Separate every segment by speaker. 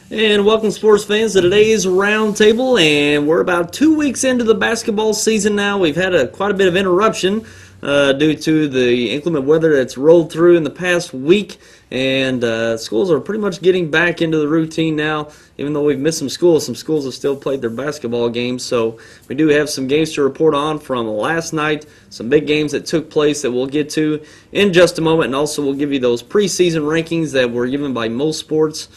Speaker 1: And welcome, sports fans, to today's roundtable. And we're about 2 weeks into the basketball season now. We've had quite a bit of interruption due to the inclement weather that's rolled through in the past week. And schools are pretty much getting back into the routine now. Even though we've missed some schools have still played their basketball games. So we do have some games to report on from last night, some big games that took place that we'll get to in just a moment. And also we'll give you those preseason rankings that were given by Most Sports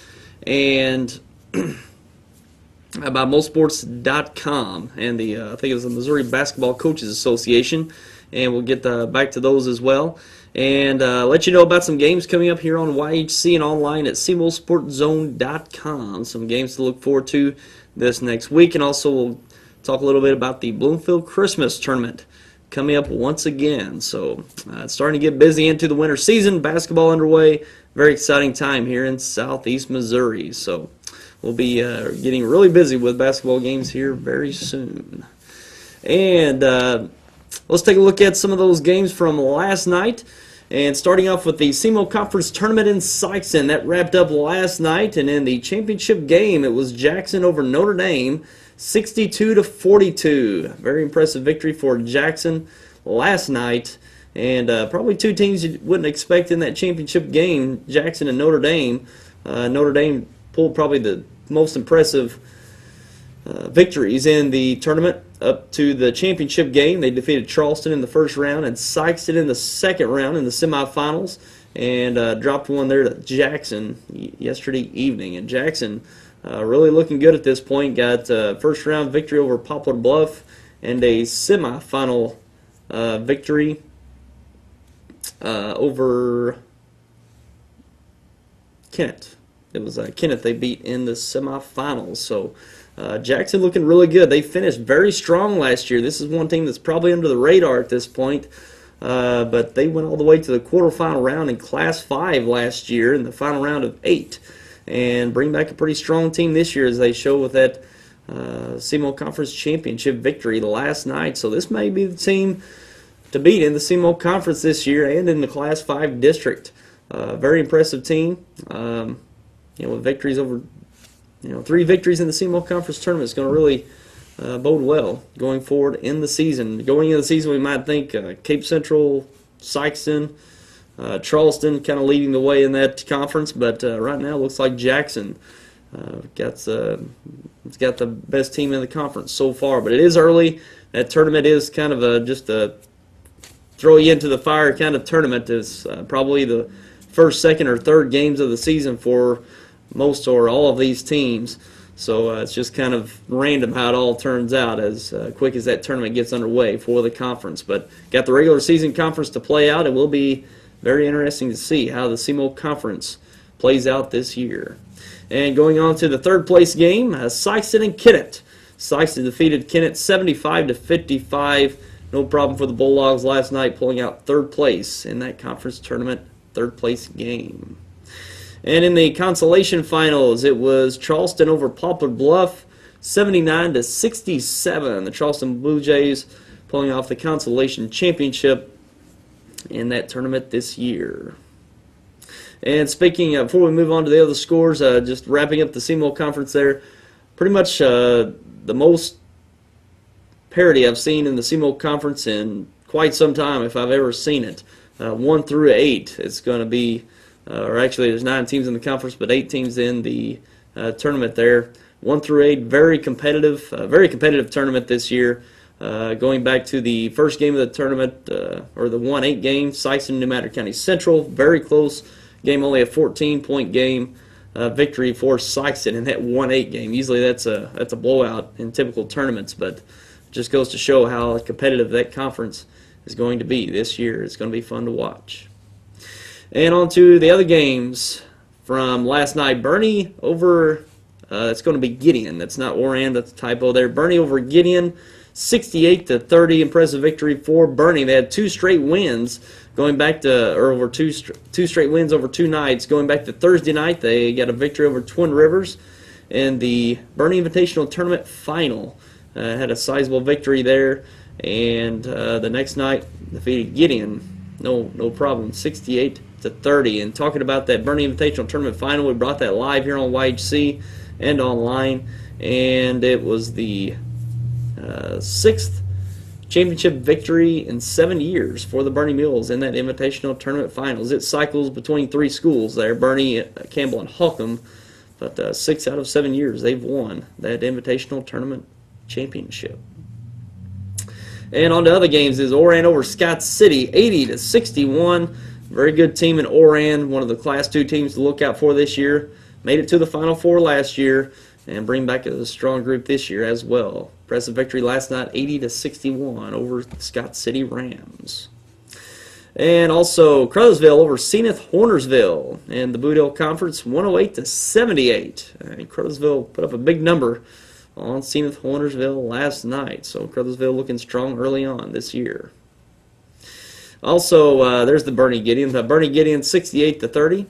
Speaker 1: and about mostsports.com and the I think it was the Missouri Basketball Coaches Association, and we'll get back to those as well, and let you know about some games coming up here on YHC and online at SEMOsportzone.com. Some games to look forward to this next week, and also we'll talk a little bit about the Bloomfield Christmas Tournament coming up once again. So it's starting to get busy into the winter season. Basketball underway. Very exciting time here in southeast Missouri. So we'll be getting really busy with basketball games here very soon. And let's take a look at some of those games from last night. And starting off with the SEMO Conference Tournament in Sikeston. That wrapped up last night. And in the championship game, it was Jackson over Notre Dame, 62-42. Very impressive victory for Jackson last night. And probably two teams you wouldn't expect in that championship game, Jackson and Notre Dame. Notre Dame pulled probably the most impressive victories in the tournament up to the championship game. They defeated Charleston in the first round and Sikeston in the second round in the semifinals, and dropped one there to Jackson yesterday evening. And Jackson really looking good at this point. Got a first round victory over Poplar Bluff and a semifinal victory over Kennett. It was Kennett they beat in the semifinals. So Jackson looking really good. They finished very strong last year. This is one team that's probably under the radar at this point. But they went all the way to the quarterfinal round in Class 5 last year in the final round of 8. And bring back a pretty strong team this year, as they show with that SEMO Conference Championship victory last night. So this may be the team to beat in the SEMO Conference this year and in the Class 5 district. Very impressive team. With victories over, 3 victories in the SEMO Conference Tournament is going to really bode well going forward in the season. Going into the season, we might think Cape Central, Sikeston, Charleston kind of leading the way in that conference, but right now it looks like Jackson it's got the best team in the conference so far. But it is early. That tournament is kind of just a throw you into the fire kind of tournament. It's probably the first, second, or third games of the season for most or all of these teams. So it's just kind of random how it all turns out as quick as that tournament gets underway for the conference. But got the regular season conference to play out. It will be very interesting to see how the SEMO Conference plays out this year. And going on to the third place game, Sikeston and Kennett. Sikeston defeated Kennett 75-55. No problem for the Bulldogs last night, pulling out third place in that conference tournament, third place game. And in the consolation finals, it was Charleston over Poplar Bluff, 79-67. The Charleston Blue Jays pulling off the consolation championship in that tournament this year. And speaking of, before we move on to the other scores, just wrapping up the SEMO Conference there, pretty much the most parity I've seen in the SEMO Conference in quite some time, if I've ever seen it. 1 through 8, it's going to be, or actually there's 9 teams in the conference, but 8 teams in the tournament there. 1 through 8, very competitive tournament this year. Going back to the first game of the tournament, or the 1-8 game, Sikeston, New Madrid County Central, very close game, only a 14-point game victory for Sikeston in that 1-8 game. Usually that's a blowout in typical tournaments, but it just goes to show how competitive that conference is going to be this year. It's going to be fun to watch. And on to the other games from last night. Bernie over, it's going to be Gideon. That's not Oran, that's a typo there. Bernie over Gideon, 68-30. Impressive victory for Bernie. They had 2 straight wins going back to, or over two straight wins over 2 nights. Going back to Thursday night, they got a victory over Twin Rivers in the Bernie Invitational Tournament final. Had a sizable victory there, and the next night defeated Gideon, no problem, 68 to 30. And talking about that Bernie Invitational Tournament final, we brought that live here on YHC and online, and it was the 6th championship victory in 7 years for the Bernie Mules in that Invitational Tournament finals. It cycles between 3 schools there, Bernie, Campbell, and Holcomb, but 6 out of 7 years they've won that Invitational Tournament championship. And on to other games is Oran over Scott City, 80-61. Very good team in Oran, one of the Class 2 teams to look out for this year. Made it to the Final Four last year and bring back a strong group this year as well. Impressive victory last night, 80-61 over the Scott City Rams. And also Crothersville over Zenith Hornersville in the Boot Hill Conference, 108-78. And Crothersville put up a big number on Zenith Hornersville last night. So Crothersville looking strong early on this year. Also, there's the Bernie Gideon. Bernie Gideon 68-30.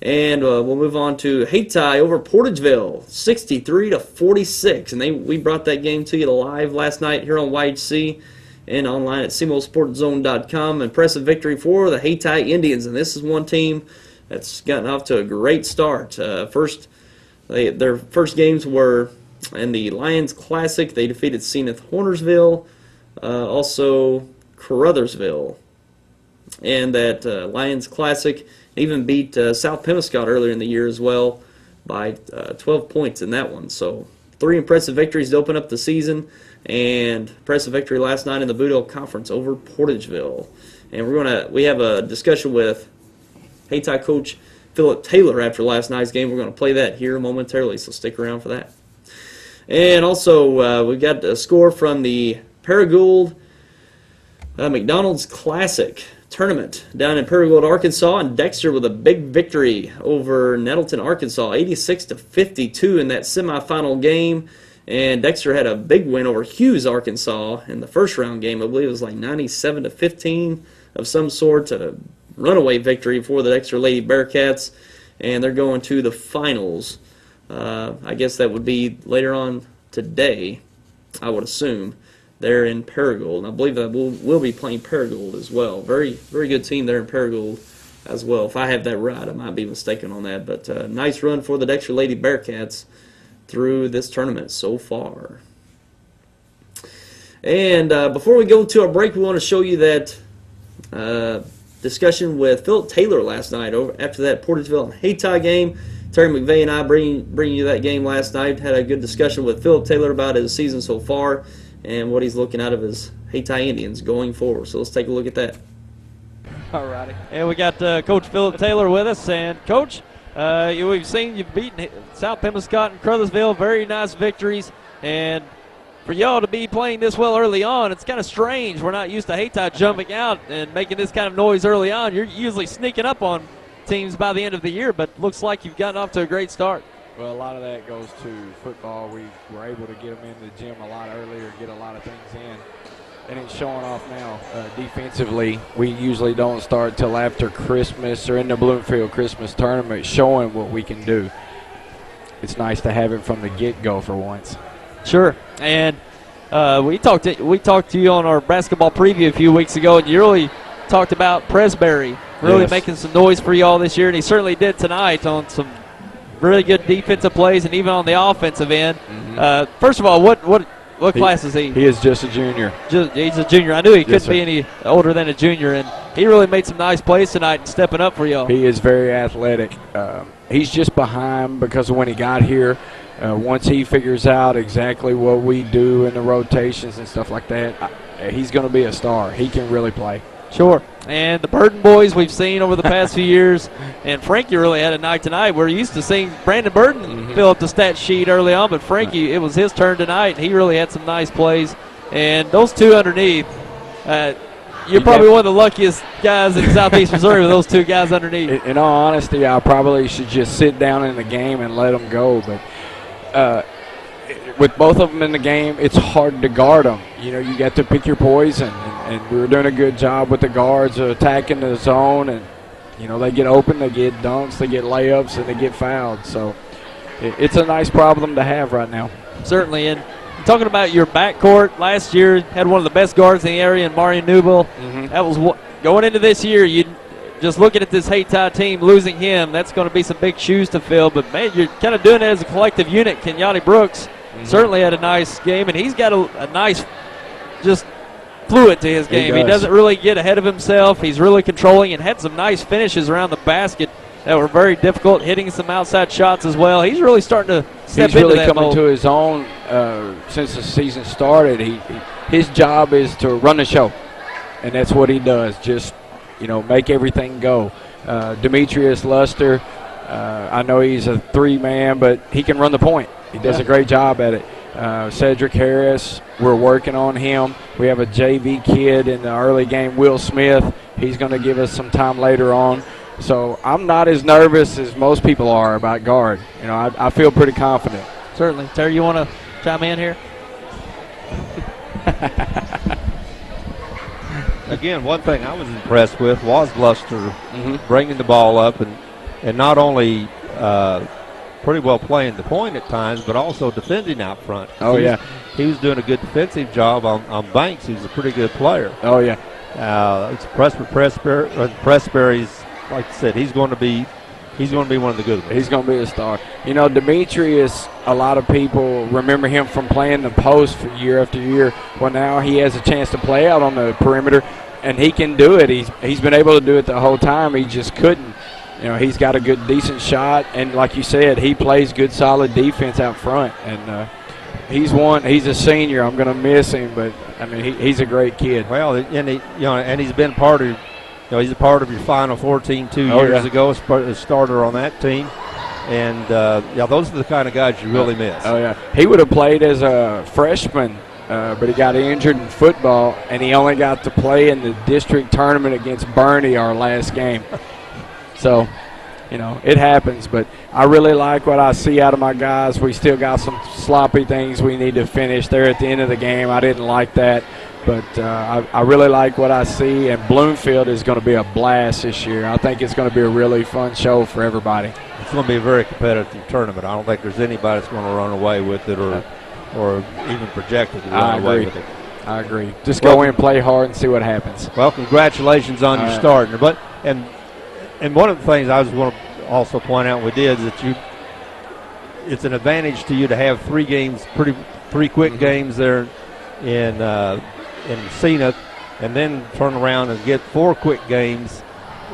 Speaker 1: And we'll move on to Hayti over Portageville, 63-46. And we brought that game to you live last night here on YHC and online at SEMOsportzone.com. Impressive victory for the Hayti Indians. And this is one team that's gotten off to a great start. Their first games were in the Lions Classic. They defeated Zenith Hornersville, also Crothersville. And that Lions Classic even beat South Pemiscot earlier in the year as well by 12 points in that one. So 3 impressive victories to open up the season, and impressive victory last night in the Boot Hill Conference over Portageville. And we have a discussion with Hayti coach Philip Taylor after last night's game. We're going to play that here momentarily, so stick around for that. And also we've got a score from the Paragould McDonald's Classic Tournament down in Paragould, Arkansas, and Dexter with a big victory over Nettleton, Arkansas, 86-52 in that semifinal game. And Dexter had a big win over Hughes, Arkansas in the first round game. I believe it was like 97-15 of some sort, a runaway victory for the Dexter Lady Bearcats, and they're going to the finals. I guess that would be later on today, I would assume. There in Paragould. And I believe that we'll be playing Paragould as well. Very, very good team there in Paragould as well. If I have that right, I might be mistaken on that. But nice run for the Dexter Lady Bearcats through this tournament so far. And before we go to our break, we want to show you that discussion with Philip Taylor last night after that Portageville and Hayti game. Terry McVeigh and I bring you that game last night. Had a good discussion with Philip Taylor about his season so far and what he's looking out of his Hayti Indians going forward. So let's take a look at that.
Speaker 2: All righty. And we got Coach Philip Taylor with us. And, Coach, we've seen you've beaten South Pemiscot and Crothersville, very nice victories. And for y'all to be playing this well early on, it's kind of strange. We're not used to Hayti jumping out and making this kind of noise early on. You're usually sneaking up on teams by the end of the year, but looks like you've gotten off to a great start.
Speaker 3: Well, a lot of that goes to football. We were able to get them in the gym a lot earlier, get a lot of things in, and it's showing off now. Defensively, we usually don't start till after Christmas or in the Bloomfield Christmas tournament, showing what we can do. It's nice to have it from the get-go for once.
Speaker 2: Sure, and we talked to you on our basketball preview a few weeks ago, and you really talked about Presbury really making some noise for you all this year, and he certainly did tonight on some really good defensive plays and even on the offensive end. Mm-hmm. First of all, what class is he?
Speaker 3: He is just a junior.
Speaker 2: He's a junior. I knew he couldn't be any older than a junior, and he really made some nice plays tonight and stepping up for y'all.
Speaker 3: He is very athletic. He's just behind because of when he got here. Once he figures out exactly what we do in the rotations and stuff like that, he's going to be a star. He can really play.
Speaker 2: Sure. And the Burden boys we've seen over the past few years, and Frankie really had a night tonight. We're used to seeing Brandon Burden fill up the stat sheet early on, but Frankie, it was his turn tonight, and he really had some nice plays. And those two underneath, you're probably one of the luckiest guys in Southeast Missouri with those two guys underneath.
Speaker 3: In all honesty, I probably should just sit down in the game and let them go, but with both of them in the game, it's hard to guard them. You know, you got to pick your poison, and we were doing a good job with the guards attacking the zone, and, you know, they get open, they get dunks, they get layups, and they get fouled. So it's a nice problem to have right now.
Speaker 2: Certainly, and talking about your backcourt, last year had one of the best guards in the area in Mario Newell. That was going into this year, just looking at this Hayti team, losing him, that's going to be some big shoes to fill. But, man, you're kind of doing it as a collective unit. Kenyatte Brooks certainly had a nice game, and he's got a nice just fluid to his game. He doesn't really get ahead of himself. He's really controlling and had some nice finishes around the basket that were very difficult, hitting some outside shots as well. He's really starting to step into that mold.
Speaker 3: He's really coming to his own since the season started. His job is to run the show, and that's what he does, just, make everything go. Demetrius Luster, I know he's a three-man, but he can run the point. He does a great job at it. Cedric Harris, we're working on him. We have a JV kid in the early game, Will Smith. He's going to give us some time later on. So I'm not as nervous as most people are about guard. I feel pretty confident.
Speaker 2: Certainly. Terry, you want to chime in here?
Speaker 4: Again, one thing I was impressed with was Luster bringing the ball up and not only pretty well playing the point at times, but also defending out front. He was doing a good defensive job on Banks, who's a pretty good player. It's Pressberry's, like I said, he's going to be one of the good ones.
Speaker 3: He's going to be a star. Demetrius, a lot of people remember him from playing the post for year after year. Well, now he has a chance to play out on the perimeter, and he can do it. He's been able to do it the whole time. He just couldn't. He's got a good, decent shot, and like you said, he plays good, solid defense out front. And he's a senior. I'm going to miss him, but he's a great kid.
Speaker 4: Well, and he's been part of. He's a part of your Final Four team 2 years ago, a starter on that team. And, those are the kind of guys you really miss.
Speaker 3: He would have played as a freshman, but he got injured in football, and he only got to play in the district tournament against Bernie our last game. So, it happens. But I really like what I see out of my guys. We still got some sloppy things we need to finish there at the end of the game. I didn't like that. But I really like what I see, and Bloomfield is going to be a blast this year. I think it's going to be a really fun show for everybody.
Speaker 4: It's going to be a very competitive tournament. I don't think there's anybody that's going to run away with it or even projected to run away with it.
Speaker 3: I agree. Just go in, play hard, and see what happens.
Speaker 4: Well, congratulations on your starting. But and one of the things I was going to also point out we did is that it's an advantage to you to have three quick games there in Zenith, and then turn around and get 4 quick games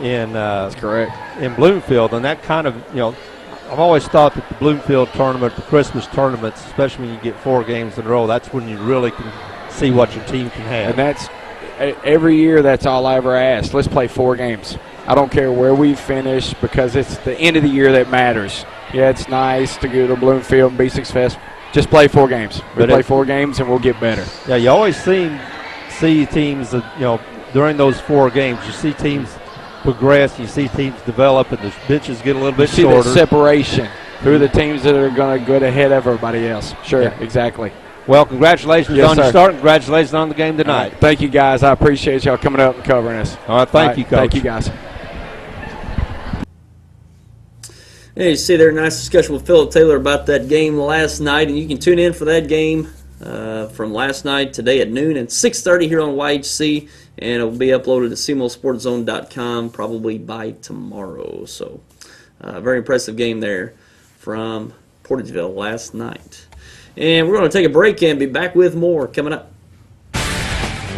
Speaker 4: in
Speaker 3: That's correct.
Speaker 4: In Bloomfield. And that kind of, I've always thought that the Bloomfield tournament, the Christmas tournaments, especially when you get 4 games in a row, that's when you really can see what your team can have.
Speaker 3: And that's every year, that's all I ever ask. Let's play 4 games. I don't care where we finish, because it's the end of the year that matters. Yeah, it's nice to go to Bloomfield and be successful. Just play 4 games. We'll play 4 games, and we'll get better.
Speaker 4: Yeah, you always see teams that, during those 4 games, you see teams progress, you see teams develop, and the benches get a little bit shorter.
Speaker 3: You see the separation. Who are the teams that are going to go ahead of everybody else? Sure, exactly.
Speaker 4: Well, congratulations on your start. Congratulations on the game tonight.
Speaker 3: Right. Thank you, guys. I appreciate y'all coming up and covering us.
Speaker 4: All right, thank you, Coach.
Speaker 3: Thank you, guys.
Speaker 1: Yeah, you see there, nice discussion with Philip Taylor about that game last night, and you can tune in for that game from last night, today at noon and 6:30 here on YHC, and it will be uploaded to SEMOSportZone.com probably by tomorrow. So, very impressive game there from Portageville last night. And we're going to take a break and be back with more coming up.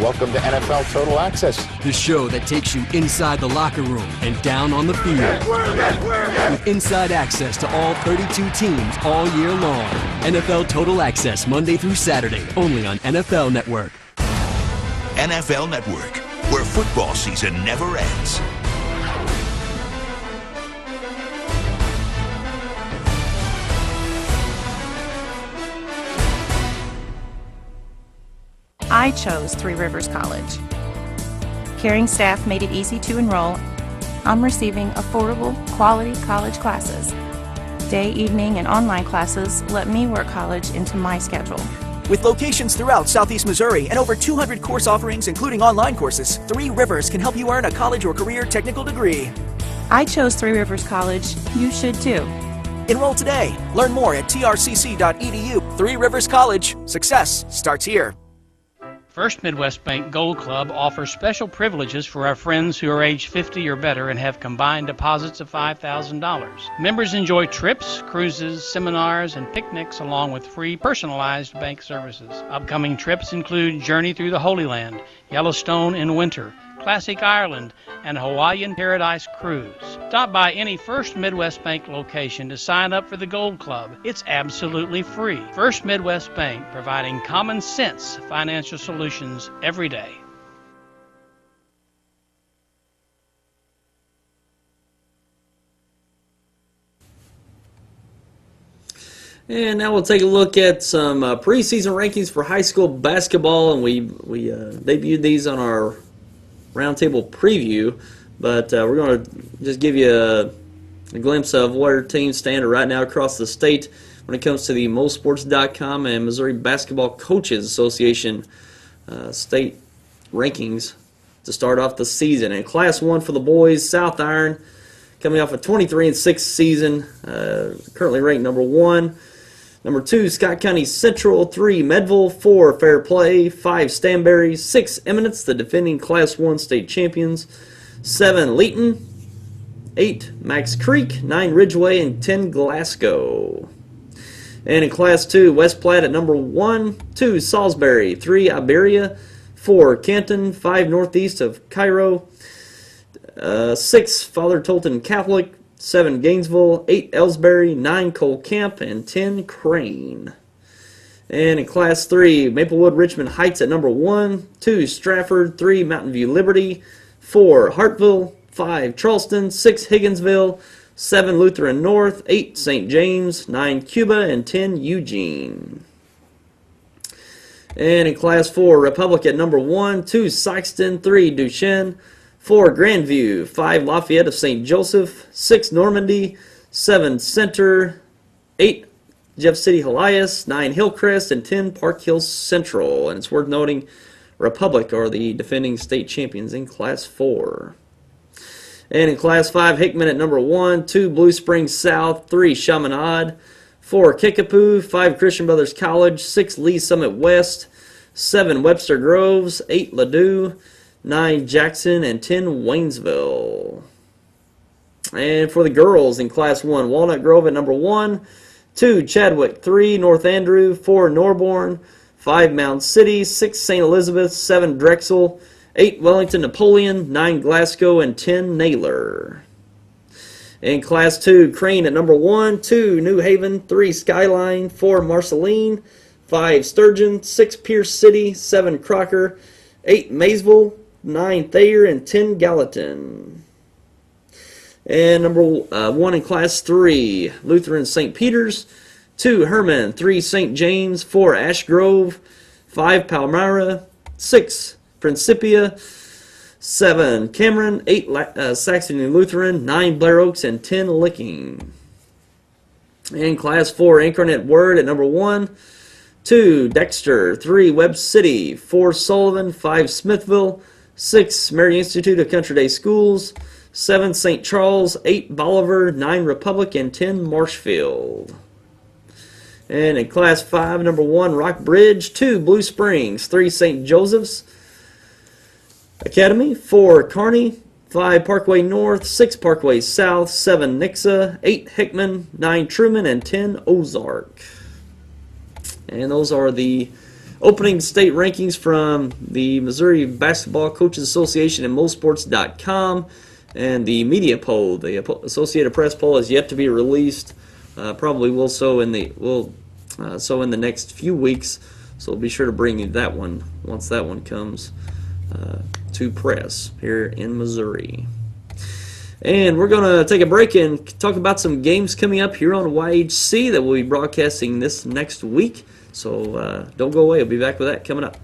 Speaker 5: Welcome to NFL Total Access,
Speaker 6: the show that takes you inside the locker room and down on the field. With inside access to all 32 teams all year long. NFL Total Access, Monday through Saturday, only on NFL Network.
Speaker 7: NFL Network, where football season never ends.
Speaker 8: I chose Three Rivers College. Caring staff made it easy to enroll. I'm receiving affordable, quality college classes. Day, evening, and online classes let me work college into my schedule.
Speaker 9: With locations throughout Southeast Missouri and over 200 course offerings, including online courses, Three Rivers can help you earn a college or career technical degree.
Speaker 8: I chose Three Rivers College. You should too.
Speaker 9: Enroll today. Learn more at trcc.edu. Three Rivers College. Success starts here.
Speaker 10: First Midwest Bank Gold Club offers special privileges for our friends who are age 50 or better and have combined deposits of $5,000. Members enjoy trips, cruises, seminars, and picnics along with free personalized bank services. Upcoming trips include Journey Through the Holy Land, Yellowstone in winter, Classic Ireland, and Hawaiian Paradise Cruise. Stop by any First Midwest Bank location to sign up for the Gold Club. It's absolutely free. First Midwest Bank, providing common sense financial solutions every day.
Speaker 1: And now we'll take a look at some preseason rankings for high school basketball, and we debuted these on our roundtable preview, but we're going to just give you a glimpse of where teams stand right now across the state when it comes to the MoSports.com and Missouri Basketball Coaches Association state rankings to start off the season. In Class 1 for the boys, South Iron coming off a 23-6 season, currently ranked number 1. Number 2, Scott County Central. 3, Medville. 4, Fair Play. 5, Stanberry. 6, Eminence, the defending Class 1 state champions. 7, Leeton. 8, Max Creek. 9, Ridgeway. And 10, Glasgow. And in Class 2, West Platte at number 1. 2, Salisbury. 3, Iberia. 4, Canton. 5, Northeast of Cairo. 6, Father Tolton Catholic. 7, Gainesville. 8, Ellsbury. 9, Cole Camp. And 10, Crane. And in Class 3, Maplewood Richmond Heights at number 1. 2, Stratford. 3, Mountain View Liberty. 4, Hartville. 5, Charleston. 6, Higginsville. 7, Lutheran North. 8, St. James. 9, Cuba. And 10, Eugene. And in Class 4, Republic at number 1. 2, Sykeston. 3, Duchesne. 4, Grandview. 5, Lafayette of St. Joseph. 6, Normandy. 7, Center. 8, Jeff City Helias. 9, Hillcrest. And 10, Park Hills Central. And it's worth noting, Republic are the defending state champions in Class 4. And in Class 5, Hickman at number 1. 2, Blue Springs South. 3, Chaminade. 4, Kickapoo. 5, Christian Brothers College. 6, Lee Summit West. 7, Webster Groves. 8, Ladue. 9, Jackson, and 10, Waynesville. And for the girls in Class 1, Walnut Grove at number 1, 2, Chadwick, 3, North Andrew, 4, Norborn, 5, Mound City, 6, St. Elizabeth, 7, Drexel, 8, Wellington Napoleon, 9, Glasgow, and 10, Naylor. In Class 2, Crane at number 1, 2, New Haven, 3, Skyline, 4, Marceline, 5, Sturgeon, 6, Pierce City, 7, Crocker, 8, Maysville, 9, Thayer, and 10, Gallatin. And number 1 in Class 3, Lutheran St. Peter's. 2, Herman. 3, St. James. 4, Ash Grove. 5, Palmyra. 6, Principia. 7, Cameron. 8, Saxony Lutheran. 9, Blair Oaks. And 10, Licking. And Class 4, Incarnate Word at number 1. 2, Dexter. 3, Webb City. 4, Sullivan. 5, Smithville. 6, Mary Institute of Country Day Schools. 7, St. Charles. 8, Bolivar. 9, Republic. And 10, Marshfield. And in Class 5, number 1, Rock Bridge. 2, Blue Springs. 3, St. Joseph's Academy. 4, Kearney. 5, Parkway North. 6, Parkway South. 7, Nixa. 8, Hickman. 9, Truman. And 10, Ozark. And those are the opening state rankings from the Missouri Basketball Coaches Association and MoSports.com. And the media poll, the Associated Press poll, is yet to be released. Probably will so in the next few weeks. So be sure to bring you that one once that one comes to press here in Missouri. And we're going to take a break and talk about some games coming up here on YHC that we'll be broadcasting this next week. So don't go away. I'll be back with that coming up.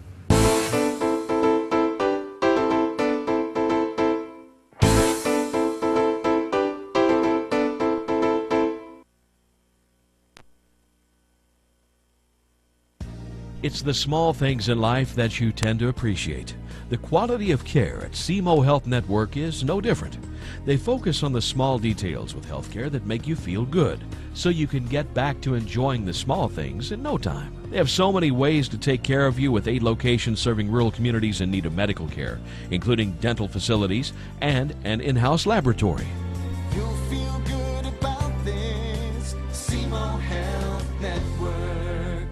Speaker 11: It's the small things in life that you tend to appreciate. The quality of care at SEMO Health Network is no different. They focus on the small details with healthcare that make you feel good, so you can get back to enjoying the small things in no time. They have so many ways to take care of you with 8 locations serving rural communities in need of medical care, including dental facilities and an in-house laboratory.
Speaker 12: You'll feel good about this. SEMO Health Network.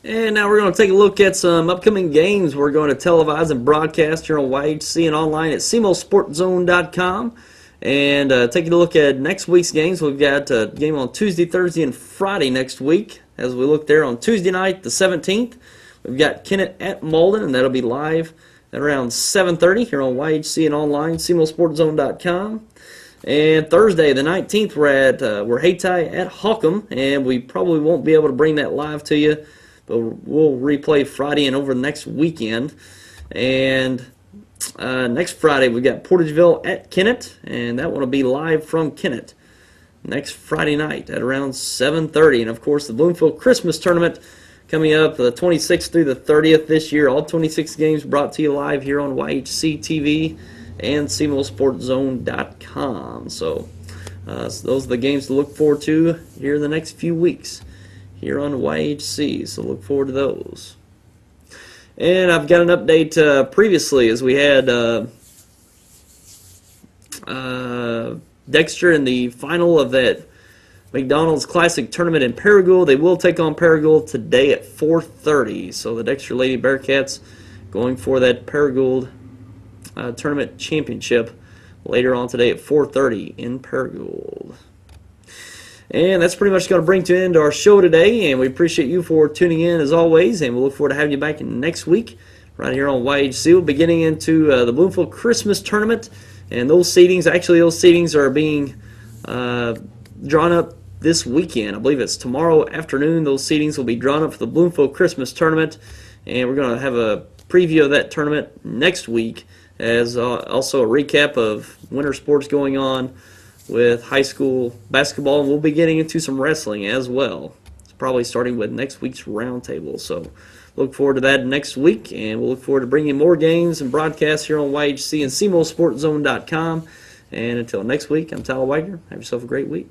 Speaker 1: And now we're going to take a look at some upcoming games we're going to televise and broadcast here on YHC and online at SEMOSportZone.com. And taking a look at next week's games, we've got a game on Tuesday, Thursday, and Friday next week. As we look there on Tuesday night, the 17th, we've got Kennett at Malden, and that'll be live at around 7:30 here on YHC and online, SEMOSportZone.com. And Thursday, the 19th, we're Hayti at Hawcom, and we probably won't be able to bring that live to you, but we'll replay Friday and over the next weekend. And next Friday, we've got Portageville at Kennett, and that one will be live from Kennett next Friday night at around 7:30. And, of course, the Bloomfield Christmas Tournament coming up the 26th through the 30th this year. All 26 games brought to you live here on YHC TV and SEMOSportZone.com. So those are the games to look forward to here in the next few weeks here on YHC, so look forward to those. And I've got an update previously, as we had Dexter in the final of that McDonald's Classic Tournament in Paragould. They will take on Paragould today at 4:30, so the Dexter Lady Bearcats going for that Paragould Tournament Championship later on today at 4:30 in Paragould. And that's pretty much going to bring to an end our show today, and we appreciate you for tuning in as always, and we'll look forward to having you back next week right here on YHC. We'll be getting into the Bloomfield Christmas Tournament, and those seedings are being drawn up this weekend. I believe it's tomorrow afternoon. Those seedings will be drawn up for the Bloomfield Christmas Tournament, and we're going to have a preview of that tournament next week, as also a recap of winter sports going on with high school basketball, and we'll be getting into some wrestling as well. It's probably starting with next week's roundtable. So look forward to that next week, and we'll look forward to bringing you more games and broadcasts here on YHC and SEMOSportZone.com. And until next week, I'm Tyler Wagner. Have yourself a great week.